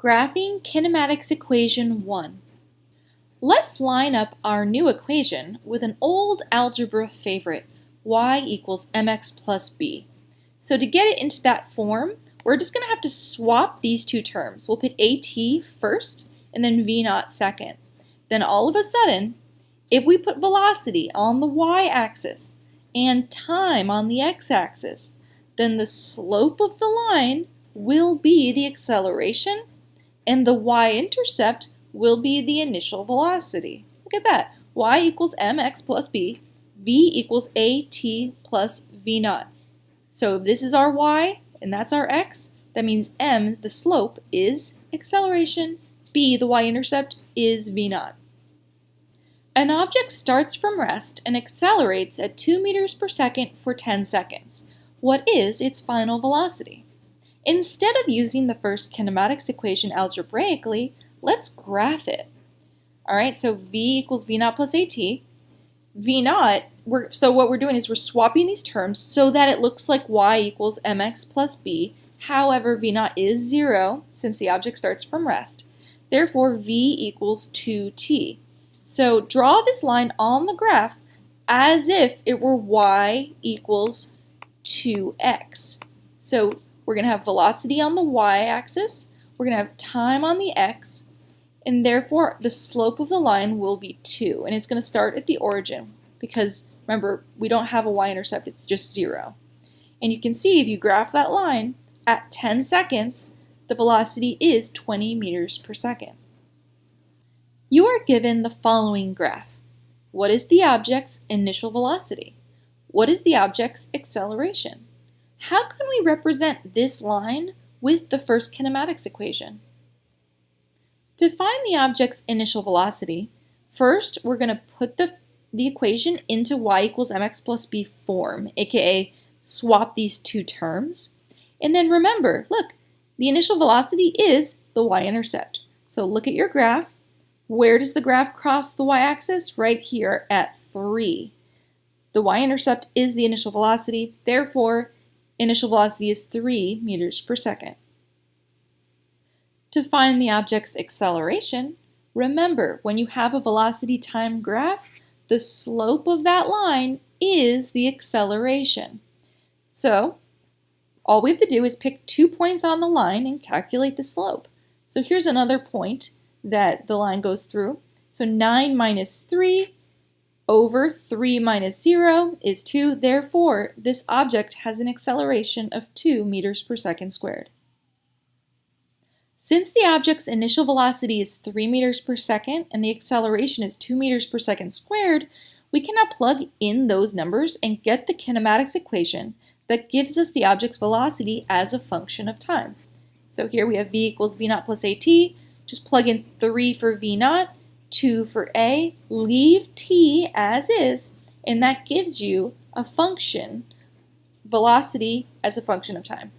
Graphing kinematics equation 1. Let's line up our new equation with an old algebra favorite, y equals mx plus b. So to get it into that form, we're just going to have to swap these two terms. We'll put at first and then v naught second. Then all of a sudden, if we put velocity on the y-axis and time on the x-axis, then the slope of the line will be the acceleration and the y-intercept will be the initial velocity. Look at that. Y equals mx plus b, v equals at plus v naught. So if this is our y and that's our x, that means m, the slope, is acceleration, b, the y-intercept, is v naught. An object starts from rest and accelerates at 2 meters per second for 10 seconds. What is its final velocity? Instead of using the first kinematics equation algebraically, let's graph it. All right, so v equals v naught plus at. V naught, so what we're doing is we're swapping these terms so that it looks like y equals mx plus b. However, v naught is 0 since the object starts from rest. Therefore, v equals 2t. So draw this line on the graph as if it were y equals 2x. So we're going to have velocity on the y-axis, we're going to have time on the x, and therefore the slope of the line will be 2. And it's going to start at the origin because, remember, we don't have a y-intercept, it's just 0. And you can see if you graph that line, at 10 seconds, the velocity is 20 meters per second. You are given the following graph. What is the object's initial velocity? What is the object's acceleration? How can we represent this line with the first kinematics equation? To find the object's initial velocity, first we're going to put the equation into y equals mx plus b form, aka swap these two terms. And then remember, look, the initial velocity is the y-intercept. So look at your graph. Where does the graph cross the y-axis? Right here at 3. The y-intercept is the initial velocity, therefore initial velocity is 3 meters per second. To find the object's acceleration, remember when you have a velocity time graph, the slope of that line is the acceleration. So all we have to do is pick 2 points on the line and calculate the slope. So here's another point that the line goes through. So 9 minus 3 over 3 minus 0 is 2. Therefore, this object has an acceleration of 2 meters per second squared. Since the object's initial velocity is 3 meters per second and the acceleration is 2 meters per second squared, we can now plug in those numbers and get the kinematics equation that gives us the object's velocity as a function of time. So here we have v equals v naught plus at. Just plug in 3 for v naught, 2 for a, leave t as is, and that gives you a function, velocity as a function of time.